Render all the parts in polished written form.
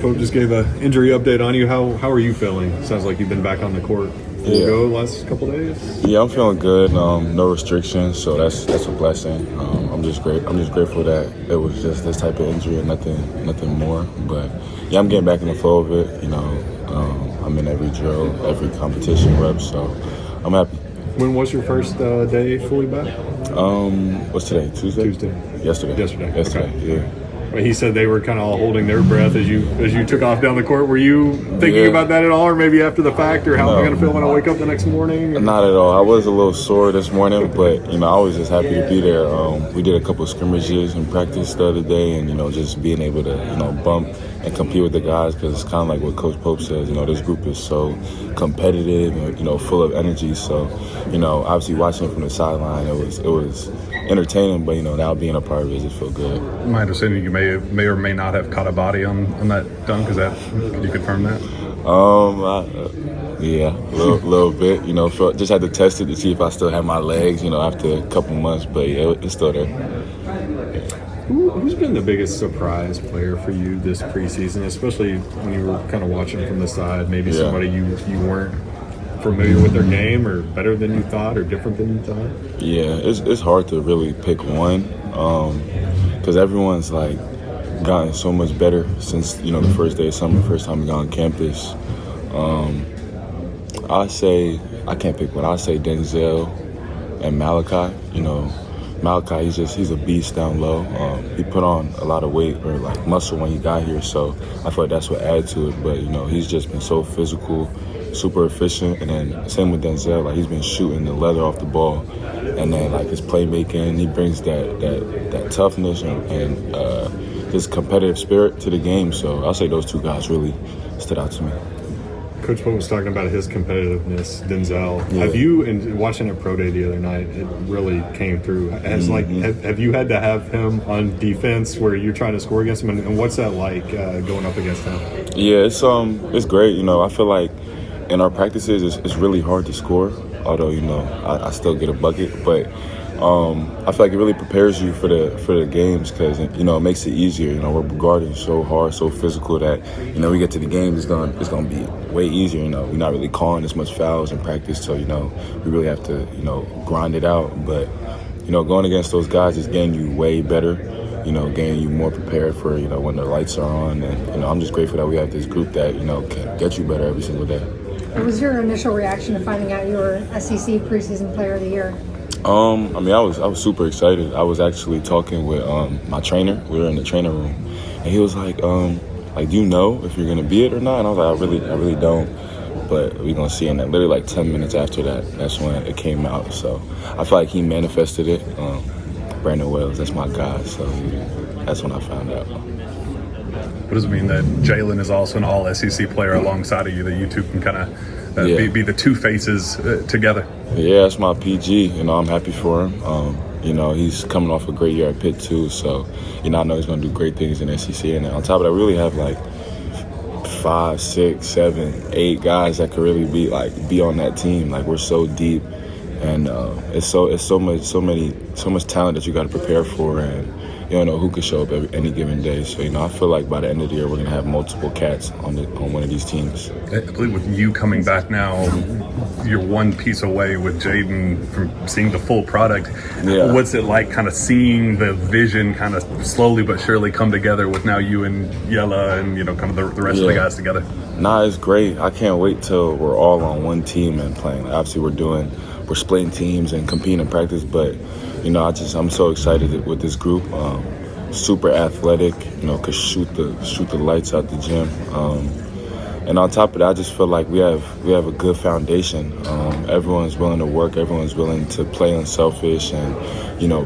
Pope just gave an injury update on you. How are you feeling? Sounds like you've been back on the court full go the last couple days. Yeah, I'm feeling good. No restrictions, so that's a blessing. I'm just grateful that it was just this type of injury and nothing more. But yeah, I'm getting back in the flow of it. I'm in every drill, every competition rep, so I'm happy. When was your first day fully back? What's today? Tuesday. Yesterday. Okay. Yeah. He said they were kind of all holding their breath as you took off down the court. Were you thinking about that at all, or maybe after the fact, or how am I going to feel when I wake up the next morning? Not at all. I was a little sore this morning, but I was just happy to be there. We did a couple of scrimmages in practice the other day, and just being able to bump and compete with the guys, because it's kind of like what Coach Pope says. This group is so competitive and full of energy. So obviously watching it from the sideline, it was entertaining, but now being a part of it just feel good. My understanding, you may or may not have caught a body on that dunk. Could you confirm that? Yeah, a little bit. Just had to test it to see if I still had my legs. After a couple months, but yeah, it's still there. Who's been the biggest surprise player for you this preseason, especially when you were kind of watching from the side? Maybe somebody you weren't familiar with their game, or better than you thought, or different than you thought? Yeah, it's hard to really pick one, because everyone's gotten so much better since the first day of summer, first time we got on campus. I can't pick one. I say Denzel and Malachi. Malachi, he's a beast down low. He put on a lot of weight or muscle when he got here, so I feel like that's what added to it. But he's just been so physical, super efficient, and then same with Denzel. He's been shooting the leather off the ball, and then his playmaking. He brings that toughness and this competitive spirit to the game. So I'll say those two guys really stood out to me. Coach Pope was talking about his competitiveness, Denzel. Yeah. Have you, and watching a pro day the other night, it really came through. Have you had to have him on defense where you're trying to score against him, and what's that like going up against him? Yeah, it's great. I feel like in our practices it's really hard to score. Although I still get a bucket, but I feel like it really prepares you for the games, because it makes it easier. We're guarding so hard, so physical that we get to the game, it's gonna be way easier. We're not really calling as much fouls in practice, so we really have to grind it out. But going against those guys is getting you way better. Getting you more prepared for when the lights are on, and I'm just grateful that we have this group that can get you better every single day. What was your initial reaction to finding out you were SEC Preseason Player of the Year? I was super excited. I was actually talking with my trainer. We were in the training room, and he was like, do you know if you're gonna be it or not? And I was like, I really don't, but we're gonna see. And then literally 10 minutes after that, that's when it came out. So I feel like he manifested it. Brandon Wells, that's my guy. So that's when I found out. What does it mean that Jaland is also an all-SEC player alongside of you, that you two can kind of be the two faces together? Yeah, that's my PG. I'm happy for him. He's coming off a great year at Pitt too, so I know he's going to do great things in the SEC. And on top of that, we really have 5, 6, 7, 8 guys that could really be on that team. We're so deep, and it's so much talent that you got to prepare for, and you don't know who could show up any given day. So, I feel like by the end of the year, we're going to have multiple cats on one of these teams. I believe with you coming back now, you're one piece away with Jaden from seeing the full product. Yeah. What's it like kind of seeing the vision kind of slowly but surely come together with now you and Yella and, kind of the rest of the guys together? Nah, it's great. I can't wait till we're all on one team and playing. Obviously, we're splitting teams and competing in practice, but I'm so excited with this group. Super athletic, could shoot the lights out the gym. And on top of that, I just feel like we have a good foundation. Everyone's willing to work. Everyone's willing to play unselfish and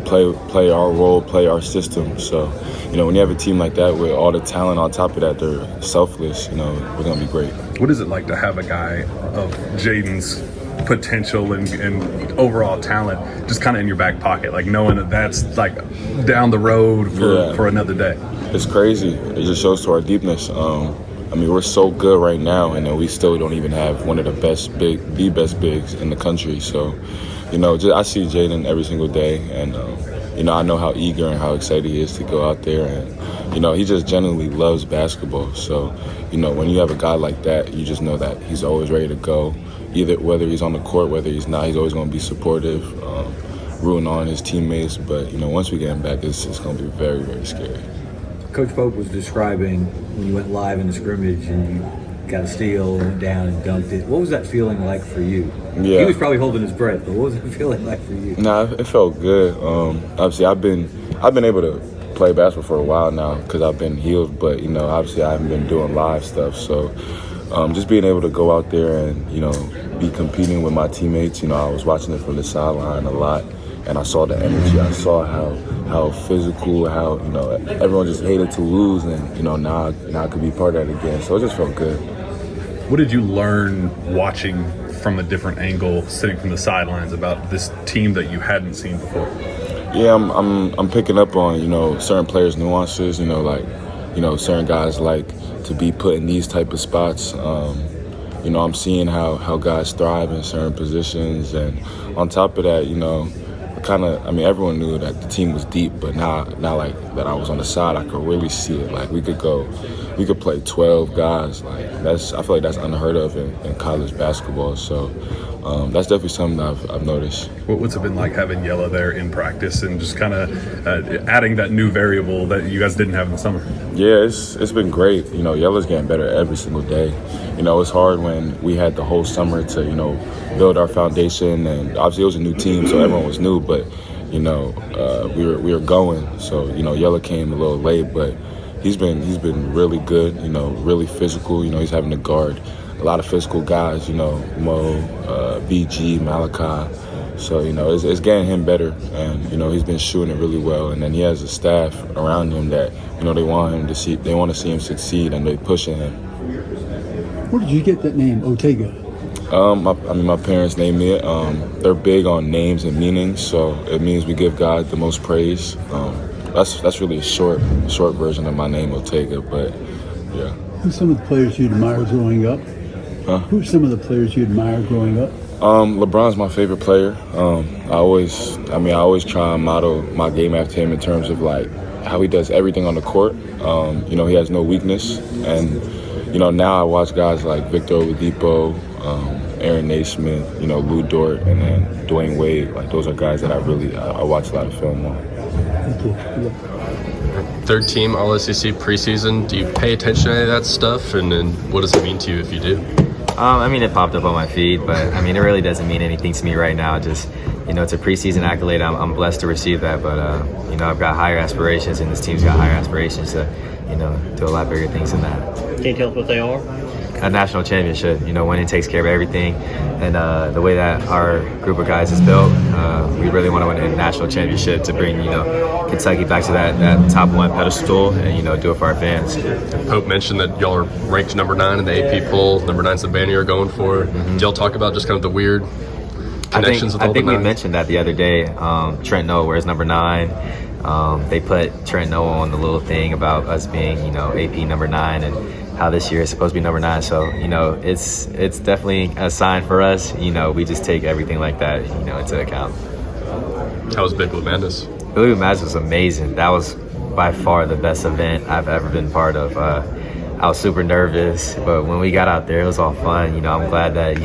play our role, play our system. So when you have a team like that with all the talent on top of that, they're selfless. We're gonna be great. What is it like to have a guy of Jaden's potential and overall talent just kind of in your back pocket, knowing that's down the road for another day? It's crazy. It just shows to our deepness. We're so good right now, and then we still don't even have one of the best bigs in the country. So, I see Jaden every single day, and I know how eager and how excited he is to go out there. And, he just genuinely loves basketball. So, when you have a guy like that, you just know that he's always ready to go. Either whether he's on the court, whether he's not, he's always going to be supportive, rooting on his teammates. But, once we get him back, it's going to be very, very scary. Coach Pope was describing when you went live in the scrimmage and you got a steal, went down and dunked it. What was that feeling like for you? Yeah. He was probably holding his breath, but what was it feeling like for you? Nah, it felt good. Obviously, I've been able to play basketball for a while now because I've been healed, but obviously I haven't been doing live stuff. So just being able to go out there and be competing with my teammates. I was watching it from the sideline a lot, and I saw the energy. I saw how physical, how everyone just hated to lose, and now I could be part of that again. So it just felt good. What did you learn watching from a different angle, sitting from the sidelines, about this team that you hadn't seen before? Yeah, I'm picking up on certain players' nuances. Certain guys like to be put in these type of spots. I'm seeing how guys thrive in certain positions, and on top of that, everyone knew that the team was deep, but now like that I was on the side, I could really see it. Like we could play 12 guys. I feel like that's unheard of in college basketball. So that's definitely something I've noticed. What's it been like having Yella there in practice and just kind of adding that new variable that you guys didn't have in the summer? Yeah, it's been great. Yella's getting better every single day. It's hard when we had the whole summer to build our foundation, and obviously it was a new team, so everyone was new, but we were going. So Yella came a little late, but he's been really good. Really physical. He's having to guard a lot of physical guys. Mo, BG, Malachi. So it's getting him better, and he's been shooting it really well. And then he has a staff around him that they want to see him succeed, and they're pushing him. Where did you get that name, Otega? My parents named me it. They're big on names and meanings, so it means we give God the most praise. That's really a short version of my name, Otega. But yeah. Who's some of the players you admire growing up? Huh? Who's some of the players you admire growing up? LeBron's my favorite player. I always try and model my game after him in terms of like how he does everything on the court. He has no weakness, and now I watch guys like Victor Oladipo, Aaron Naismith, Lou Dort, and then Dwayne Wade. Like those are guys that I watch a lot of film on. Thank you. Yeah. Third team All-SEC preseason. Do you pay attention to any of that stuff, and then what does it mean to you if you do? It popped up on my feed, but it really doesn't mean anything to me right now. Just, it's a preseason accolade. I'm blessed to receive that, but I've got higher aspirations, and this team's got higher aspirations to, do a lot bigger things than that. Can you tell us what they are? A national championship. Winning takes care of everything, and the way that our group of guys is built, we really want to win a national championship to bring Kentucky back to that top one pedestal, and do it for our fans. Pope mentioned that y'all are ranked number 9 in the AP poll. Number 9's the banner you're going for. Mm-hmm. Did y'all talk about just kind of the weird connections with all the I think we nines? mentioned that the other day. Trent Noah wears number 9. They put Trent Noah on the little thing about us being, AP number 9, and how this year is supposed to be number 9. So, it's definitely a sign for us. We just take everything like that, into account. How was Big Blue Madness? Big Blue Madness was amazing. That was by far the best event I've ever been part of. I was super nervous, but when we got out there, it was all fun. I'm glad that,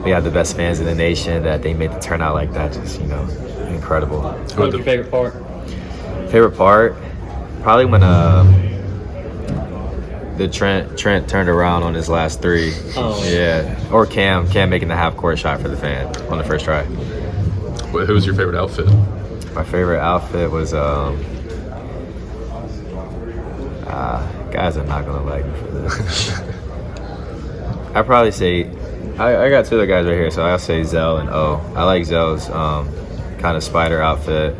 we have the best fans in the nation, that they made the turnout like that. Just, incredible. What was your favorite part? Favorite part? Probably when the Trent turned around on his last 3. Oh. Yeah. Or Cam making the half-court shot for the fan on the first try. Who was your favorite outfit? My favorite outfit was guys are not gonna like me for this. I'd probably say I got 2 other guys right here, so I'll say Zell and O. I like Zell's kind of spider outfit.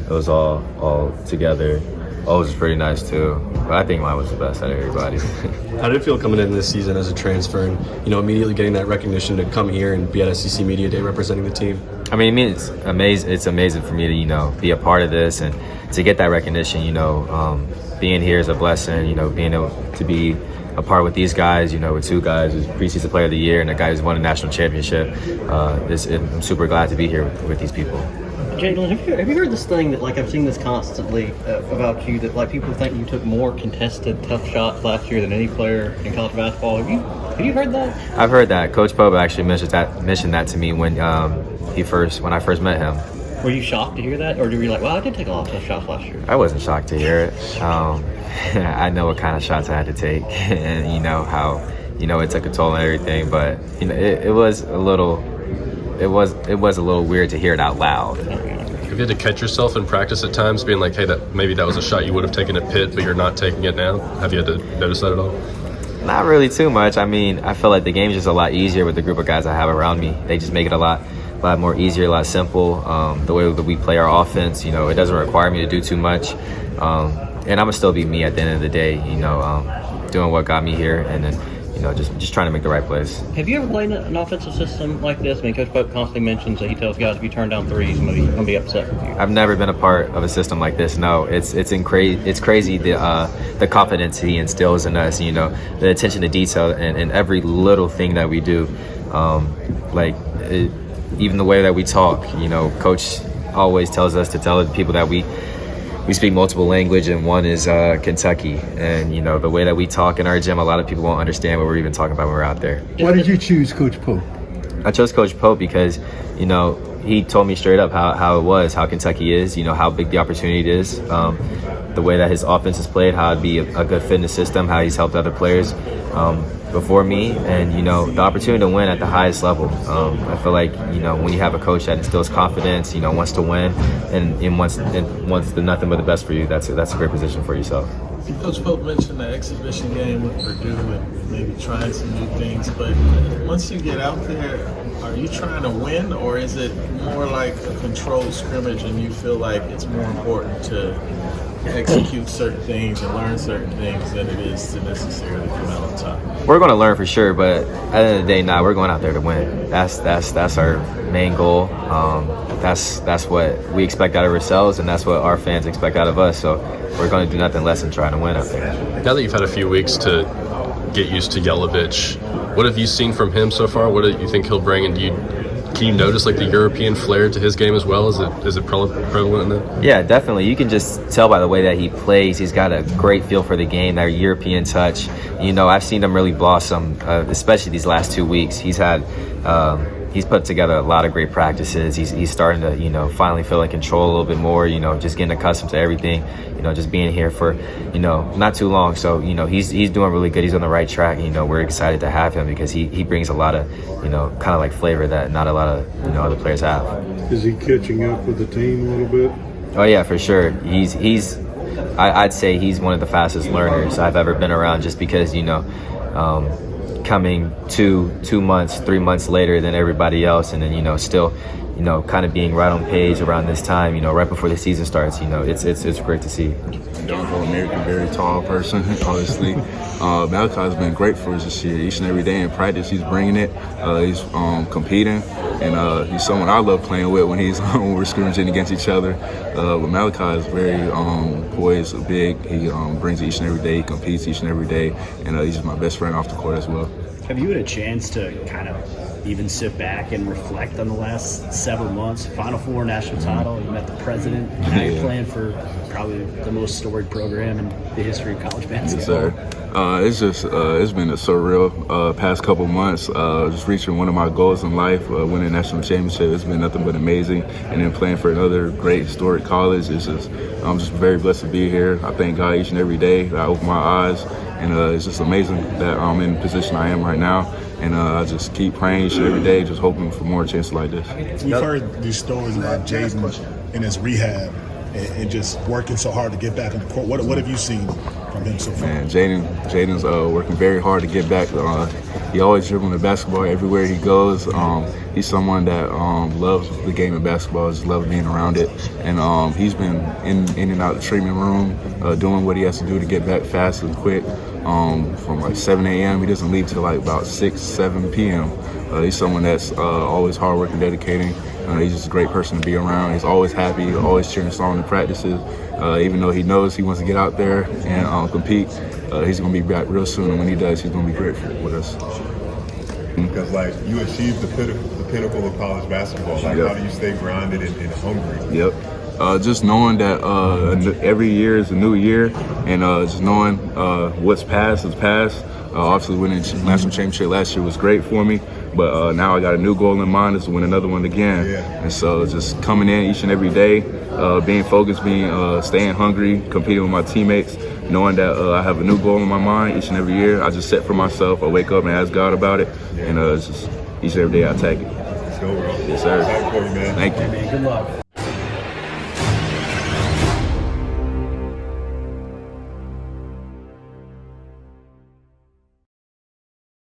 It was all together. O's is pretty nice too, but I think mine was the best out of everybody. How did it feel coming in this season as a transfer and, immediately getting that recognition to come here and be at SEC Media Day representing the team? It's amazing. It's amazing for me to, be a part of this and to get that recognition, being here is a blessing, being able to be a part with these guys, with 2 guys who's preseason player of the year and a guy who's won a national championship. I'm super glad to be here with these people. Jalen, have you heard this thing that, like, I've seen this constantly about you, that, like, people think you took more contested tough shots last year than any player in college basketball? Have you heard that? I've heard that. Coach Pope actually mentioned that to me when I first met him. Were you shocked to hear that, or were you like, "Wow, I did take a lot of tough shots last year"? I wasn't shocked to hear it. I know what kind of shots I had to take, and how it took a toll on everything. But it was a little weird to hear it out loud. Have you had to catch yourself in practice at times, being like, "Hey, maybe that was a shot you would have taken at Pitt, but you're not taking it now"? Have you had to notice that at all? Not really too much. I mean, I feel like the game's just a lot easier with the group of guys I have around me. They just make it a lot more easier, a lot simple. The way that we play our offense, it doesn't require me to do too much. And I'm gonna still be me at the end of the day, doing what got me here, and then just trying to make the right plays. Have you ever played an offensive system like this? I mean, Coach Pope constantly mentions that he tells guys if you turn down threes, he's going to be upset with you. I've never been a part of a system like this. No, it's crazy the confidence he instills in us. The attention to detail and every little thing that we do. Even the way that we talk. Coach always tells us to tell the people that we speak multiple language, and one is Kentucky. And the way that we talk in our gym, a lot of people won't understand what we're even talking about when we're out there. Why did you choose Coach Pope? I chose Coach Pope because he told me straight up how Kentucky is, how big the opportunity is, the way that his offense is played, how it'd be a good fitness system, how he's helped other players before me, and the opportunity to win at the highest level. I feel like when you have a coach that instills confidence, wants to win, and wants the nothing but the best for you, that's a great position for yourself. Coach Pope mentioned the exhibition game with Purdue and maybe trying some new things, but once you get out there, are you trying to win, or is it more like a controlled scrimmage and you feel like it's more important to execute certain things and learn certain things than it is to necessarily come out on top? We're going to learn for sure, but at the end of the day, we're going out there to win. That's our main goal. That's what we expect out of ourselves, and that's what our fans expect out of us. So we're going to do nothing less than trying to win out there. Now that you've had a few weeks to get used to Yelovich, what have you seen from him so far? What do you think he'll bring? And can you notice like the European flair to his game as well? Is it prevalent in that? Yeah, definitely. You can just tell by the way that he plays. He's got a great feel for the game, that European touch. I've seen him really blossom, especially these last 2 weeks. He's put together a lot of great practices. He's starting to, finally feel in control a little bit more, just getting accustomed to everything, just being here for, not too long. So, he's doing really good. He's on the right track. We're excited to have him because he brings a lot of, kind of like flavor that not a lot of, other players have. Is he catching up with the team a little bit? Oh, yeah, for sure. I'd say he's one of the fastest learners I've ever been around, just because, coming 2 months, 3 months later than everybody else, and then still kind of being right on page around this time, right before the season starts. It's great to see. American, very tall person, obviously. Malachi's been great for us this year. Each and every day in practice, he's bringing it. He's competing, and he's someone I love playing with when when we're scrimmaging against each other. But Malachi is very poised, big. He brings it each and every day. He competes each and every day, and he's just my best friend off the court as well. Have you had a chance to kind of even sit back and reflect on the last several months? Final Four, national title, you met the president, now you're playing for probably the most storied program in the history of college basketball. Yes, sir. It's been a surreal past couple months. Just reaching one of my goals in life, winning a national championship. It's been nothing but amazing. And then playing for another great historic college. I'm just very blessed to be here. I thank God each and every day that I open my eyes. And it's just amazing that I'm in the position I am right now. And I just keep praying each and every day, just hoping for more chances like this. We've heard these stories about Jaden in his rehab and just working so hard to get back in the court. What have you seen from him so far? Man, Jaden's working very hard to get back. He always dribbling the basketball everywhere he goes. He's someone that loves the game of basketball, just loves being around it. And he's been in and out of the treatment room, doing what he has to do to get back fast and quick. From like 7 a.m. He doesn't leave till like about 6, 7 p.m. He's someone that's always hard working, dedicating. He's just a great person to be around. He's always happy, always cheering us on in practices. Even though he knows he wants to get out there and compete, he's going to be back real soon. And when he does, he's going to be great with us. Because like you achieved the pinnacle of college basketball. Like how do you stay grounded and hungry? Yep. Just knowing that every year is a new year, and just knowing what's past is past. Obviously, winning the national championship last year was great for me, but now I got a new goal in mind is to win another one again. And so just coming in each and every day, being focused, staying hungry, competing with my teammates, knowing that I have a new goal in my mind each and every year. I just set for myself. I wake up and ask God about it, and just each and every day I attack it. Let's go, bro. Yes, sir. Excited for you, man. Thank you. Hey, man, good luck.